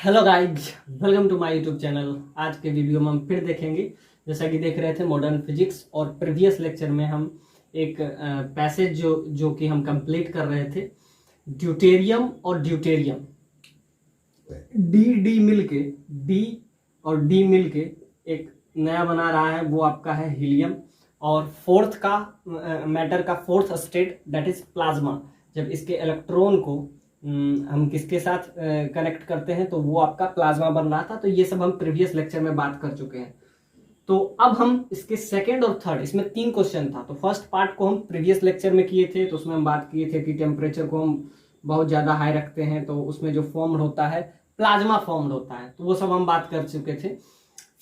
Hello guys, welcome to my YouTube channel. आज के video में हम फिर देखेंगे, जैसा कि देख रहे थे मॉडर्न फिजिक्स, और प्रीवियस लेक्चर में हम एक पैसेज जो कि हम कंप्लीट कर रहे थे, ड्यूटेरियम और ड्यूटेरियम डी मिलके एक नया बना रहा है, वो आपका है हीलियम। और फोर्थ का मैटर का fourth state that is plasma. जब इसके इलेक्ट्रॉन को हम किसके साथ कनेक्ट करते हैं तो वो आपका प्लाज्मा बन रहा था। तो ये सब हम प्रीवियस लेक्चर में बात कर चुके हैं। तो अब हम इसके सेकंड और थर्ड, इसमें 3 क्वेश्चन था। तो फर्स्ट पार्ट को हम प्रीवियस लेक्चर में किए थे, तो उसमें हम बात किए थे कि टेम्परेचर को हम बहुत ज्यादा हाई रखते हैं तो उसमें जो फॉर्म होता है प्लाज्मा फॉर्म होता है, तो वो सब हम बात कर चुके थे।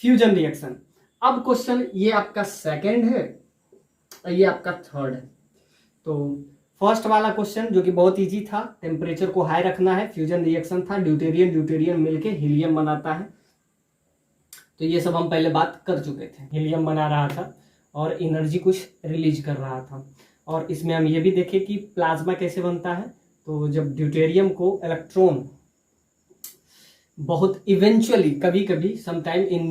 Fusion reaction. अब क्वेश्चन ये आपका सेकंड है और ये आपका थर्ड है। तो फर्स्ट वाला क्वेश्चन जो कि बहुत इजी था, टेम्परेचर को हाई रखना है, फ्यूजन रिएक्शन था, ड्यूटेरियम मिलके हीलियम बनाता है। तो ये सब हम पहले बात कर चुके थे। हीलियम बना रहा था और एनर्जी कुछ रिलीज कर रहा था। और इसमें हम ये भी देखे कि प्लाज्मा कैसे बनता है। तो जब ड्यूटेरियम को इलेक्ट्रॉन बहुत इवेंचुअली, कभी कभी sometime in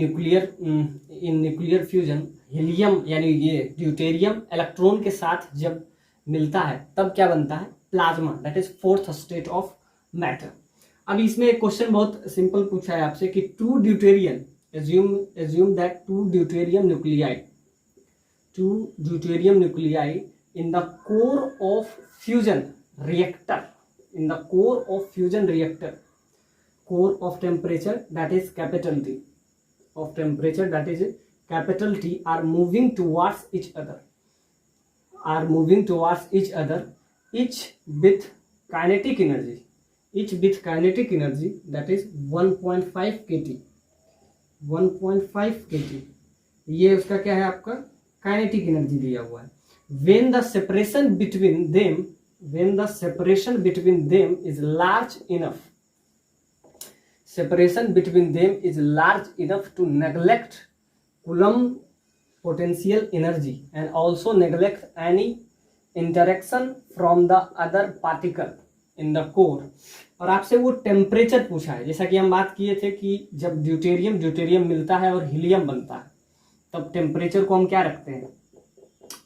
nuclear fusion, helium यानी ये ड्यूटेरियम इलेक्ट्रॉन के साथ जब मिलता है तब क्या बनता है, plasma, that is fourth state of matter. अब इसमें एक क्वेश्चन बहुत सिंपल पूछा है आपसे कि two deuterium, assume that two deuterium nuclei in the core of fusion reactor, core of temperature that is capital T, are moving towards each other, each with kinetic energy that is 1.5 kT। 1.5 kT ये उसका क्या है, आपका kinetic energy दिया हुआ है। when the separation between them is large enough to neglect Coulomb potential energy and also neglect any interaction from the other particle in the core। और आपसे वो टेम्परेचर पूछा है, जैसा कि हम बात किए थे कि जब ड्यूटेरियम मिलता है और हीलियम बनता है तब टेम्परेचर को हम क्या रखते हैं,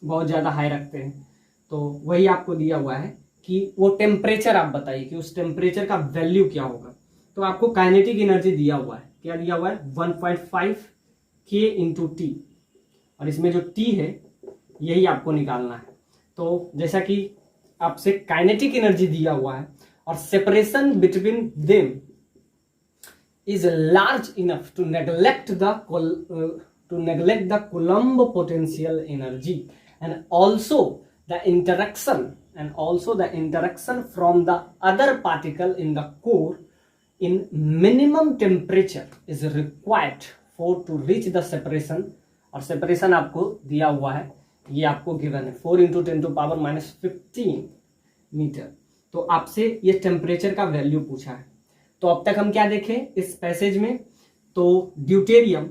बहुत ज़्यादा हाई रखते हैं। तो वही आपको दिया हुआ है कि वो टेम्परेचर आप बताइए कि उस टेम्परेचर का वैल्यू क्या होगा। तो आपको काइनेटिक एनर्जी दिया हुआ है, क्या दिया हुआ है, 1.5 K इंटू टी, और इसमें जो टी है यही आपको निकालना है। तो जैसा कि आपसे काइनेटिक एनर्जी दिया हुआ है और separation between them is large enough to neglect the Coulomb potential energy and also the interaction from the other particle in the core in minimum temperature is required for to reach the separation। और separation आपको दिया हुआ है, ये आपको given है 4 × 10⁻15 metre. तो आपसे ये टेम्परेचर का वैल्यू पूछा है। तो अब तक हम क्या देखें इस पैसेज में, तो ड्यूटेरियम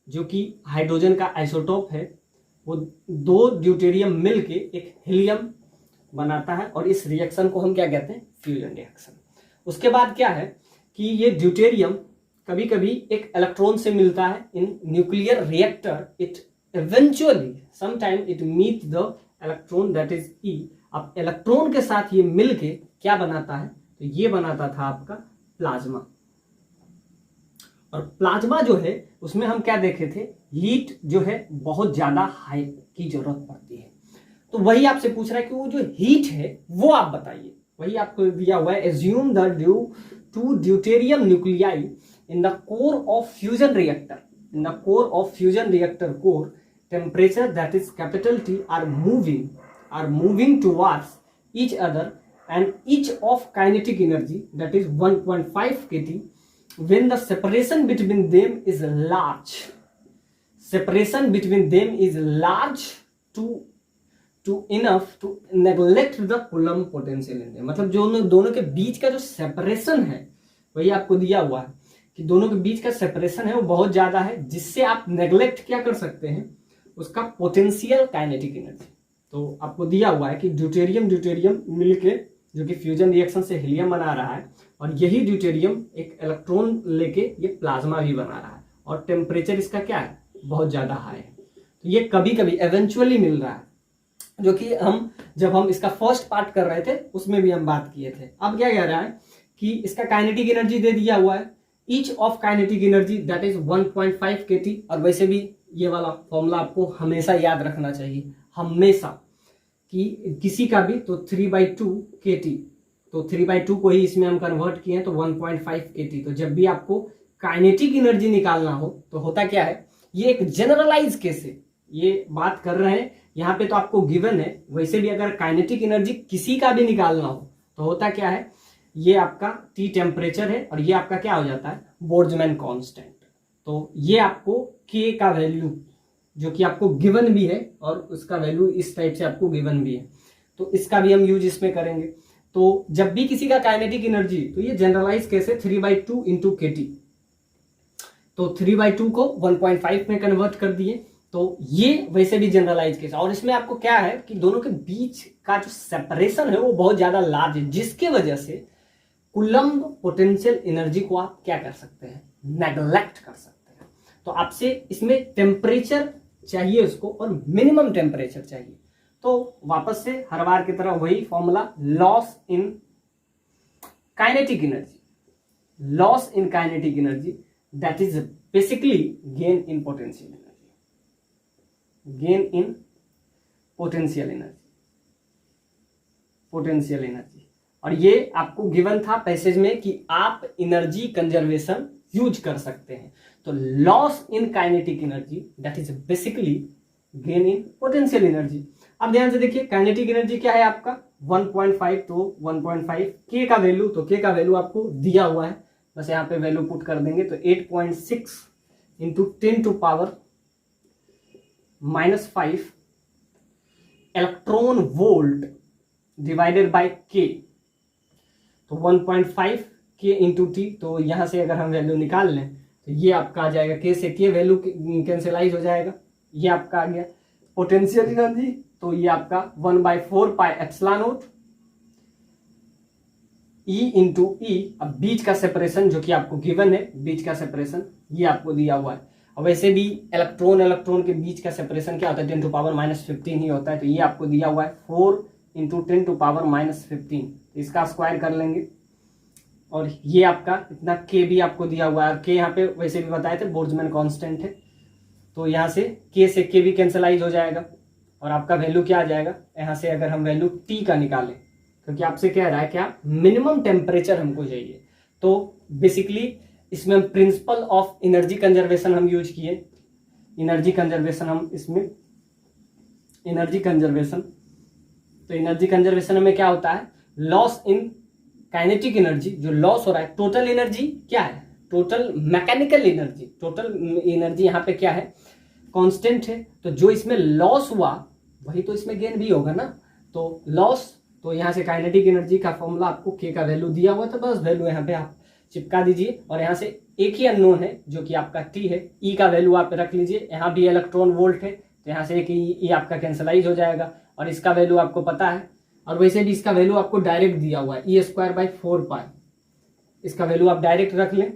जो कि हाइड्रोजन का आइसोटोप है, वो 2 ड्यूटेरियम मिलके एक हीलियम बनाता है और इस रिएक्शन को हम क्या कहते हैं, फ्यूजन रिएक्शन। उसके बाद क्या है कि ये ड्यूटेरियम कभी कभी एक इलेक्ट्रॉन से मिलता है in nuclear reactor, it eventually sometime it meet the electron that is E। अब इलेक्ट्रॉन के साथ ये मिलके क्या बनाता है, तो ये बनाता था आपका प्लाज्मा। और प्लाज्मा जो है उसमें हम क्या देखे थे, हीट जो है बहुत ज्यादा हाई की जरूरत पड़ती है। तो वही आपसे पूछ रहा है कि वो जो हीट है वो आप बताइए, वही आपको दिया हुआ है। Assume the two deuterium nuclei in the core of fusion reactor core temperature that is capital T are moving towards each other and each of kinetic energy that is 1.5 kT when the separation between them is large to enough to neglect the Coulomb potential energy। मतलब जो दोनों के बीच का जो separation है वही आपको दिया हुआ है कि दोनों के बीच का सेपरेशन है वो बहुत ज्यादा है, जिससे आप नेग्लेक्ट क्या कर सकते हैं, उसका पोटेंशियल काइनेटिक एनर्जी। तो आपको दिया हुआ है कि ड्यूटेरियम मिलके जो कि फ्यूजन रिएक्शन से हीलियम बना रहा है, और यही ड्यूटेरियम एक इलेक्ट्रॉन लेके ये प्लाज्मा भी बना रहा है, और टेम्परेचर इसका क्या है, बहुत ज्यादा हाई है। तो ये कभी कभी एवेंचुअली मिल रहा है, जो कि जब हम इसका फर्स्ट पार्ट कर रहे थे उसमें भी हम बात किए थे। अब क्या कह रहा है कि इसका काइनेटिक एनर्जी दे दिया हुआ है, each of kinetic energy that is 1.5 kT। और वैसे भी ये वाला फॉर्मूला आपको हमेशा याद रखना चाहिए, हमेशा, कि किसी का भी तो 3/2 kT, तो 3/2 को ही इसमें हम कन्वर्ट किए हैं तो 1.5 kT। तो जब भी आपको काइनेटिक एनर्जी निकालना हो तो होता क्या है, ये एक जनरलाइज केस है, ये बात कर रहे हैं यहाँ पे तो आपको गिवन है। वैसे भी अगर काइनेटिक एनर्जी किसी का भी निकालना हो तो होता क्या है, ये आपका T टेम्परेचर है और ये आपका क्या हो जाता है, बोल्ट्जमैन कांस्टेंट। तो ये आपको K का वैल्यू जो कि आपको गिवन भी है और उसका वैल्यू इस टाइप से आपको गिवन भी है, तो इसका भी हम यूज इसमें करेंगे। तो जब भी किसी का काइनेटिक एनर्जी, तो ये जनरलाइज केस है 3/2 × kT, तो 3/2 को 1.5 में कन्वर्ट कर दिए, तो ये वैसे भी जनरलाइज केस। और इसमें आपको क्या है कि दोनों के बीच का जो सेपरेशन है वो बहुत ज्यादा लार्ज है, जिसके वजह से कूलम्ब पोटेंशियल एनर्जी को आप क्या कर सकते हैं, नेग्लेक्ट कर सकते हैं। तो आपसे इसमें टेम्परेचर चाहिए उसको और मिनिमम टेम्परेचर चाहिए। तो वापस से हर बार की तरह वही formula, loss in kinetic energy, loss in kinetic energy that is basically gain in potential energy, gain in potential energy, potential energy. और ये आपको गिवन था पैसेज में कि आप एनर्जी कंजर्वेशन यूज कर सकते हैं। तो loss in kinetic energy that is basically gain in potential energy. अब ध्यान से देखिए, काइनेटिक एनर्जी क्या है आपका 1.5, तो 1.5 K का वैल्यू, तो K का वैल्यू आपको दिया हुआ है, बस यहाँ पे वैल्यू पुट कर देंगे, तो 8.6 × 10⁻⁻5 electron volt divided by K, तो 1.5 K × T। तो यहां से अगर हम वैल्यू निकाल लें तो ये आपका आ जाएगा, K से K वैल्यू कैंसिलाइज हो जाएगा, ये आपका आ गया पोटेंशियल एनर्जी। तो ये आपका 1/4πε0 E × E। अब बीच का सेपरेशन जो कि आपको गिवन है, बीच का सेपरेशन ये आपको दिया हुआ है। और वैसे भी इलेक्ट्रॉन इलेक्ट्रॉन के बीच का सेपरेशन क्या होता है, 10⁻⁻15 ही होता है। तो ये आपको दिया हुआ है 4 × 10⁻⁻15, इसका स्क्वायर कर लेंगे। और ये आपका इतना K भी आपको दिया हुआ है, और K यहाँ पे वैसे भी बताए थे बोल्ट्जमैन कांस्टेंट है, तो यहाँ से K से K भी कैंसलाइज हो जाएगा और आपका वैल्यू क्या आ जाएगा, यहाँ से अगर हम वैल्यू T का निकालें, क्योंकि आपसे कह रहा है क्या मिनिमम टेम्परेचर हमको चाहिए। तो बेसिकली इसमें हम प्रिंसिपल ऑफ एनर्जी कंजर्वेशन हम यूज किए, एनर्जी कंजर्वेशन हम इसमें, एनर्जी कंजर्वेशन, तो एनर्जी कंजर्वेशन में क्या होता है, लॉस इन काइनेटिक एनर्जी, जो लॉस हो रहा है, टोटल एनर्जी क्या है, total mechanical energy, total energy यहाँ पे क्या है, कांस्टेंट है। तो जो इसमें लॉस हुआ वही तो इसमें गेन भी होगा ना, तो लॉस, तो यहाँ से काइनेटिक एनर्जी का फॉर्मूला आपको K का वैल्यू दिया हुआ था, बस वैल्यू यहाँ पे आप चिपका दीजिए। और यहाँ से एक ही अननोन है जो कि आपका T है, E का वैल्यू आप रख लीजिए, यहाँ भी इलेक्ट्रॉन वोल्ट है, तो यहाँ से एक E आपका कैंसलाइज हो जाएगा, और इसका वैल्यू आपको पता है। और वैसे भी इसका वैल्यू आपको डायरेक्ट दिया हुआ है, E²/4π, इसका वैल्यू आप डायरेक्ट रख लें,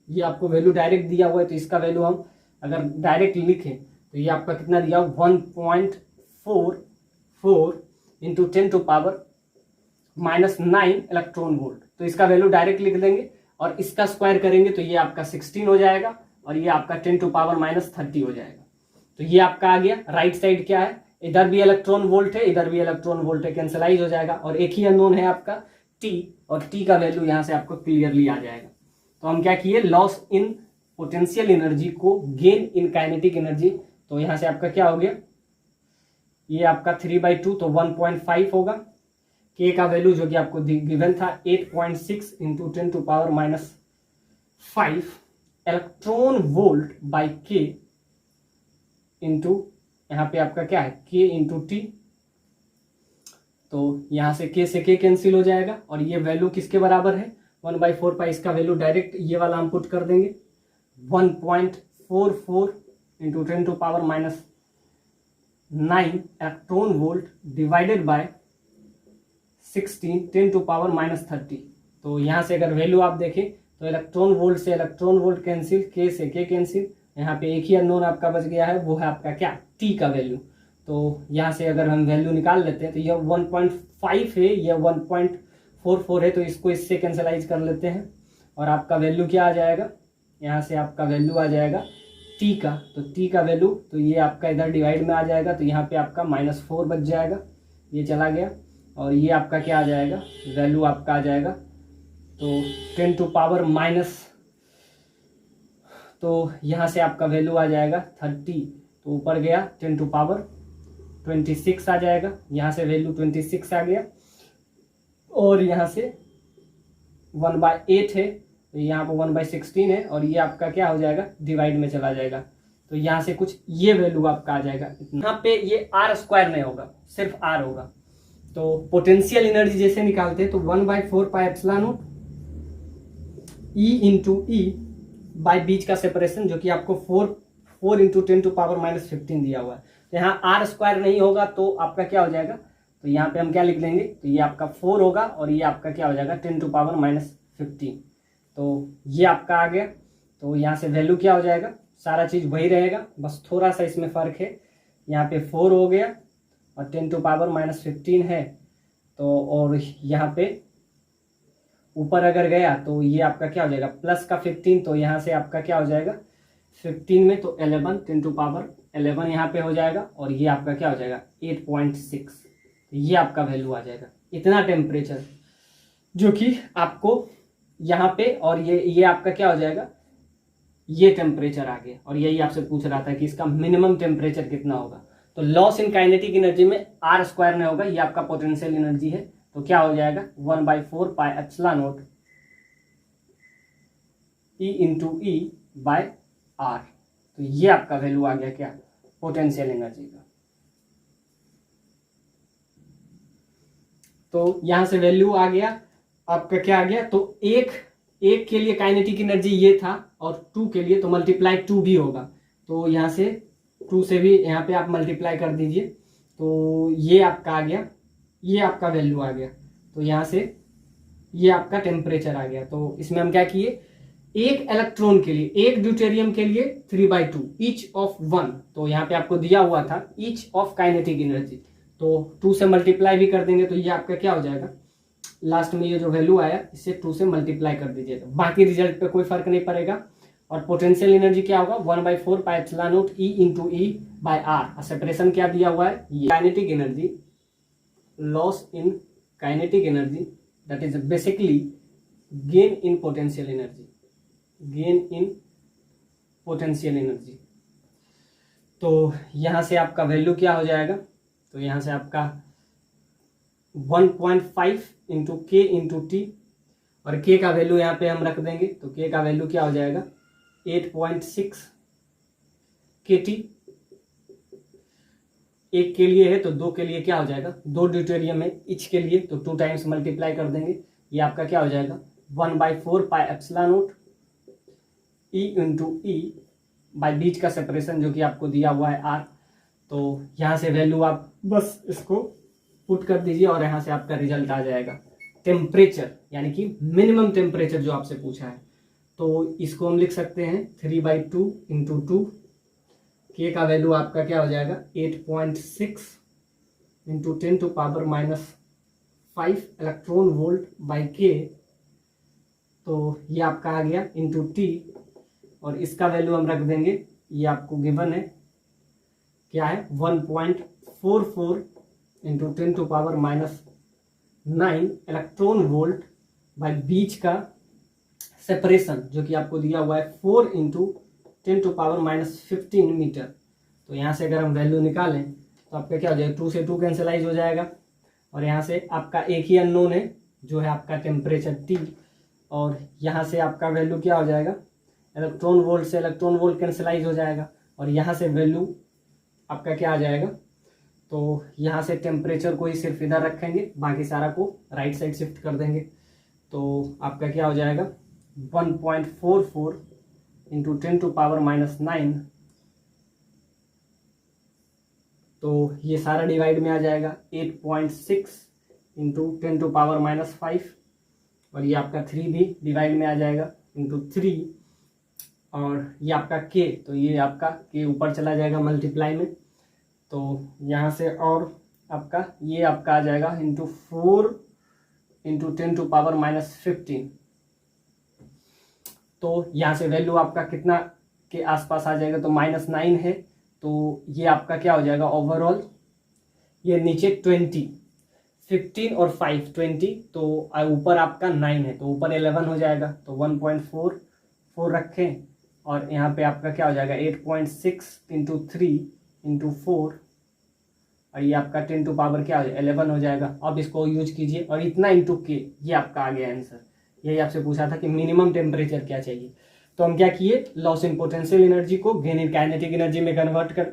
ये आपको वैल्यू डायरेक्ट दिया हुआ है। तो इसका वैल्यू हम अगर डायरेक्ट लिखें तो ये आपका कितना दिया, 1.44 × 10⁻⁹ इलेक्ट्रॉन वोल्ट। तो इसका वैल्यू डायरेक्ट लिख देंगे और इसका स्क्वायर करेंगे तो ये आपका 16 हो जाएगा, और ये आपका 10⁻⁻30 हो जाएगा। तो ये आपका आ गया। राइट साइड क्या है, इधर भी इलेक्ट्रॉन वोल्ट है, इधर भी इलेक्ट्रॉन वोल्ट है, कैंसलाइज हो जाएगा, और एक ही अननोन है आपका T, और T का वैल्यू यहाँ से आपको क्लियरली आ जाएगा। तो हम क्या किए, लॉस इन पोटेंशियल एनर्जी को गेन इन काइनेटिक एनर्जी, तो यहाँ से आपका क्या हो गया, ये आपका 3/2, तो 1.5 होगा। K का वैल्यू जो कि आपको गिवन था 8.6 × 10⁻⁵ electron volt by K into, यहाँ पे आपका क्या है K × T, तो यहाँ से K से K कैंसिल हो जाएगा, और ये वैल्यू किसके बराबर है, 1/4π, इसका वैल्यू डायरेक्ट ये वाला हम पुट कर देंगे, 1.44 × 10⁻⁹ इलेक्ट्रॉन वोल्ट डिवाइडेड बाय 16 10⁻⁻30। तो यहाँ से अगर वैल्यू आप देखें तो इलेक्ट्रॉन वोल्ट से इलेक्ट्रॉन वोल्ट कैंसिल, के से के कैंसिल, यहाँ पे एक ही अननोन आपका बच गया है, वो है आपका क्या, टी का वैल्यू। तो यहाँ से अगर हम वैल्यू निकाल लेते हैं तो यह 1.5 है, यह 1.44 है, तो इसको इससे कैंसलाइज कर लेते हैं और आपका वैल्यू क्या आ जाएगा, यहाँ से आपका वैल्यू आ जाएगा टी का। तो टी का वैल्यू तो ये आपका इधर डिवाइड में आ जाएगा, तो यहाँ पे आपका -4 बच जाएगा, ये चला गया, और ये आपका क्या आ जाएगा, वैल्यू आपका आ जाएगा तो 10⁻⁻, तो यहाँ से आपका वैल्यू आ जाएगा 30, तो ऊपर गया 10⁻26 आ जाएगा, यहाँ से वैल्यू 26 आ गया, और यहाँ से 1/8 है, तो यहाँ पर 1/16 है, और ये आपका क्या हो जाएगा, डिवाइड में चला जाएगा, तो यहाँ से कुछ ये वैल्यू आपका आ जाएगा। यहाँ पे ये r² नहीं होगा, सिर्फ r होगा। तो पोटेंशियल एनर्जी जैसे निकालते हैं तो 1/4πε0 E इंटू ई बाई बीच का सेपरेशन, जो कि आपको 4 इंटू 10⁻⁻15 दिया हुआ है। तो यहाँ r² नहीं होगा तो आपका क्या हो जाएगा, तो यहाँ पे हम क्या लिख लेंगे, तो ये आपका 4 होगा और ये आपका क्या हो जाएगा 10⁻⁻15। तो ये आपका आ गया। तो यहाँ से वैल्यू क्या हो जाएगा, सारा चीज़ वही रहेगा, बस थोड़ा सा इसमें फ़र्क है, यहाँ पे 4 हो गया और 10⁻⁻15 है, तो और यहाँ पे ऊपर अगर गया तो ये आपका क्या हो जाएगा प्लस का 15, तो यहाँ से आपका क्या हो जाएगा 15 में तो 11 10⁻11 यहाँ पे हो जाएगा, और ये आपका क्या हो जाएगा 8.6, तो ये आपका वैल्यू आ जाएगा। इतना टेम्परेचर जो कि आपको यहाँ पे, और ये आपका क्या हो जाएगा, ये टेम्परेचर आ गया, और यही आपसे पूछ रहा था कि इसका मिनिमम टेम्परेचर कितना होगा। तो लॉस इन काइनेटिक एनर्जी में r² नहीं होगा, ये आपका पोटेंशियल एनर्जी है, तो क्या हो जाएगा 1/4πε0 E into e by r. तो ये आपका वैल्यू आ गया क्या, पोटेंशियल एनर्जी का। तो यहां से वैल्यू आ गया आपका, क्या आ गया, तो एक के लिए काइनेटिक एनर्जी ये था, और 2 के लिए तो मल्टीप्लाई 2 भी होगा, तो यहाँ से 2 से भी यहाँ पे आप मल्टीप्लाई कर दीजिए, तो ये आपका आ गया, ये आपका वैल्यू आ गया। तो यहाँ से ये आपका टेम्परेचर आ गया। तो इसमें हम क्या किए, एक इलेक्ट्रॉन के लिए, एक ड्यूटेरियम के लिए 3/2 ईच ऑफ 1, तो यहाँ पे आपको दिया हुआ था ईच ऑफ काइनेटिक एनर्जी, तो 2 से मल्टीप्लाई भी कर देंगे, तो ये आपका क्या हो जाएगा, लास्ट में ये जो वैल्यू आया इससे 2 से मल्टीप्लाई कर दीजिए, तो बाकी रिजल्ट पे कोई फर्क नहीं पड़ेगा। और पोटेंशियल एनर्जी क्या होगा 1/4πε0 E into e by r. Separation क्या दिया हुआ है, kinetic energy, loss in kinetic energy, that is basically gain in potential energy, gain in potential energy. तो यहाँ से आपका वैल्यू क्या हो जाएगा, तो यहाँ से आपका 1.5 इंटू के इंटू टी, और के का वैल्यू यहाँ पे हम रख देंगे, तो के का वैल्यू क्या हो जाएगा 8.6 kT। एक के लिए है तो 2 के लिए क्या हो जाएगा, 2 ड्यूटेरियम है इच के लिए, तो 2 टाइम्स मल्टीप्लाई कर देंगे, ये आपका क्या हो जाएगा 1/4πε0 E इंटू ई बाई बीच का सेपरेशन, जो कि आपको दिया हुआ है r। तो यहाँ से वैल्यू आप बस इसको पुट कर दीजिए और यहाँ से आपका रिजल्ट आ जाएगा टेम्परेचर, यानी कि मिनिमम टेम्परेचर जो आपसे पूछा है। तो इसको हम लिख सकते हैं 3/2 इंटू 2, के का वैल्यू आपका क्या हो जाएगा 8.6 इंटू 10⁻⁻5 इलेक्ट्रॉन वोल्ट बाई के, तो ये आपका आ गया इंटू टी, और इसका वैल्यू हम रख देंगे, ये आपको गिवन है क्या है 1.44 इंटू 10⁻⁹ इलेक्ट्रॉन वोल्ट बाई बीच का सेपरेशन, जो कि आपको दिया हुआ है 4 इंटू 10⁻⁻15 मीटर। तो यहाँ से अगर हम वैल्यू निकालें तो आपका क्या हो जाएगा, 2 से 2 कैंसलाइज हो जाएगा, और यहाँ से आपका एक ही अननोन है जो है आपका टेम्परेचर टी, और यहाँ से आपका वैल्यू क्या हो जाएगा, इलेक्ट्रॉन वोल्ट से इलेक्ट्रॉन वोल्ट कैंसलाइज हो जाएगा, और यहाँ से वैल्यू आपका क्या आ जाएगा, तो यहाँ से टेम्परेचर को ही सिर्फ इधर रखेंगे, बाकी सारा को राइट साइड शिफ्ट कर देंगे, तो आपका क्या हो जाएगा 1.44 इंटू 10⁻⁹, तो ये सारा डिवाइड में आ जाएगा 8.6 इंटू 10⁻⁻5, और ये आपका 3 भी डिवाइड में आ जाएगा इंटू 3, और ये आपका k, तो ये आपका k ऊपर चला जाएगा मल्टीप्लाई में, तो यहाँ से और आपका ये आपका आ जाएगा इंटू 4 इंटू 10⁻⁻15, तो यहाँ से वैल्यू आपका कितना के आसपास आ जाएगा, तो -9 है, तो ये आपका क्या हो जाएगा ओवरऑल, ये नीचे 20, 15 और 5 20, तो ऊपर आपका 9 है, तो ऊपर 11 हो जाएगा, तो 1.44 रखें, और यहाँ पे आपका क्या हो जाएगा 8.6 इंटू 3 इंटू 4, और ये आपका 10 टू पावर क्या हो जाएगा 11 हो जाएगा। अब इसको यूज कीजिए, और इतना इंटू के, ये आपका आ गया आंसर। यही आपसे पूछा था कि मिनिमम टेम्परेचर क्या चाहिए, तो हम क्या किए, लॉस इन पोटेंशियल एनर्जी को गेन इन काइनेटिक एनर्जी में कन्वर्ट कर,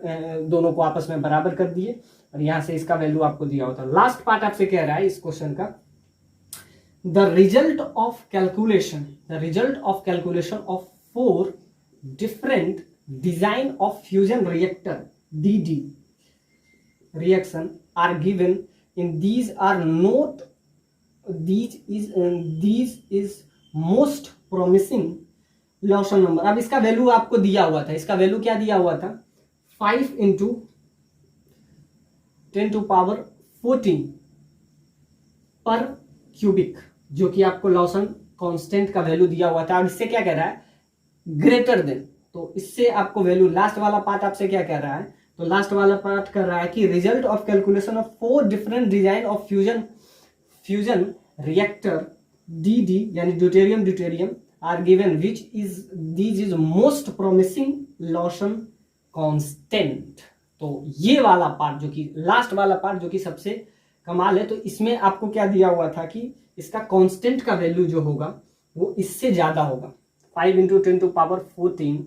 दोनों को आपस में बराबर कर दिए, और यहाँ से इसका वैल्यू आपको दिया होता है। लास्ट पार्ट आपसे कह रहा है इस क्वेश्चन का, the result of calculation of 4 different design of fusion reactor DD reaction are given in these is most promising Lawson number. अब इसका वैल्यू आपको दिया हुआ था, इसका वैल्यू क्या दिया हुआ था 5 इंटू 10⁻14 पर क्यूबिक, जो कि आपको लॉसन कांस्टेंट का वैल्यू दिया हुआ था। और इससे क्या कह रहा है ग्रेटर देन, तो इससे आपको वैल्यू, लास्ट वाला पार्ट आपसे क्या कह रहा है, तो लास्ट वाला पार्ट कर रहा है कि result of calculation of 4 different design of fusion reactor DD यानी deuterium are given which is most promising Lawson constant. तो ये वाला पार्ट जो कि लास्ट वाला पार्ट जो कि सबसे कमाल है, तो इसमें आपको क्या दिया हुआ था कि इसका कांस्टेंट का वैल्यू जो होगा वो इससे ज्यादा होगा, 5 इंटू 10⁻14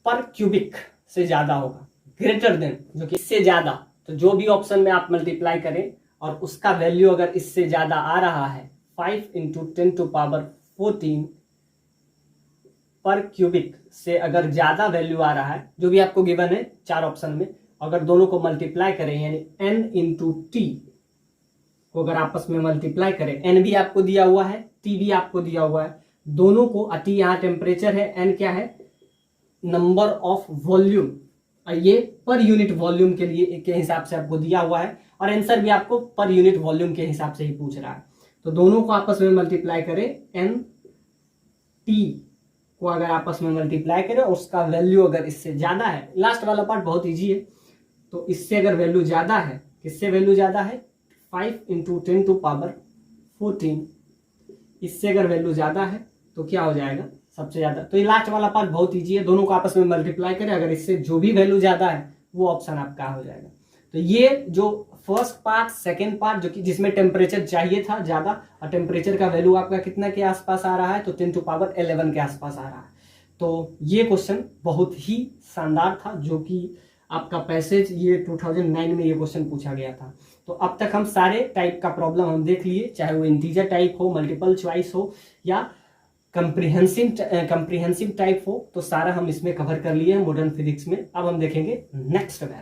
पर क्यूबिक से ज्यादा होगा, ग्रेटर देन, जो कि इससे ज्यादा। तो जो भी ऑप्शन में आप मल्टीप्लाई करें और उसका वैल्यू अगर इससे ज्यादा आ रहा है 5 इंटू 10⁻14 पर क्यूबिक से अगर ज्यादा वैल्यू आ रहा है, जो भी आपको गिवन है 4 ऑप्शन में, अगर दोनों को मल्टीप्लाई करें यानी n इंटू टी को अगर आपस में मल्टीप्लाई करें, n भी आपको दिया हुआ है, t भी आपको दिया हुआ है, दोनों को, t यहाँ टेम्परेचर है, n क्या है नंबर ऑफ वॉल्यूम, और ये पर यूनिट वॉल्यूम के लिए के हिसाब से आपको दिया हुआ है, और आंसर भी आपको पर यूनिट वॉल्यूम के हिसाब से ही पूछ रहा है। तो दोनों को आपस में मल्टीप्लाई करें, n t को अगर आपस में मल्टीप्लाई करें और उसका वैल्यू अगर इससे ज्यादा है, लास्ट वाला पार्ट बहुत इजी है, तो इससे अगर वैल्यू ज्यादा है, किससे वैल्यू ज्यादा है 5 इंटू 10⁻14, इससे अगर वैल्यू ज्यादा है तो क्या हो जाएगा सबसे ज्यादा। तो ये लास्ट वाला पार्ट बहुत इजी है, दोनों को आपस में मल्टीप्लाई करें, अगर इससे जो भी वैल्यू ज्यादा है वो ऑप्शन आपका हो जाएगा। तो ये जो फर्स्ट पार्ट, सेकेंड पार्ट जो कि जिसमें टेम्परेचर चाहिए था ज्यादा, और टेम्परेचर का वैल्यू आपका कितना के आसपास आ रहा है, तो 10⁻11 के आसपास आ रहा है। तो ये क्वेश्चन बहुत ही शानदार था, जो कि आपका पैसेज ये 2009 में ये क्वेश्चन पूछा गया था। तो अब तक हम सारे टाइप का प्रॉब्लम हम देख लिए, चाहे वो इंटीजर टाइप हो, मल्टीपल चॉइस हो, या कंप्रीहेंसिव टाइप हो, तो सारा हम इसमें कवर कर लिए हैं मॉडर्न फिजिक्स में। अब हम देखेंगे नेक्स्ट पैरा।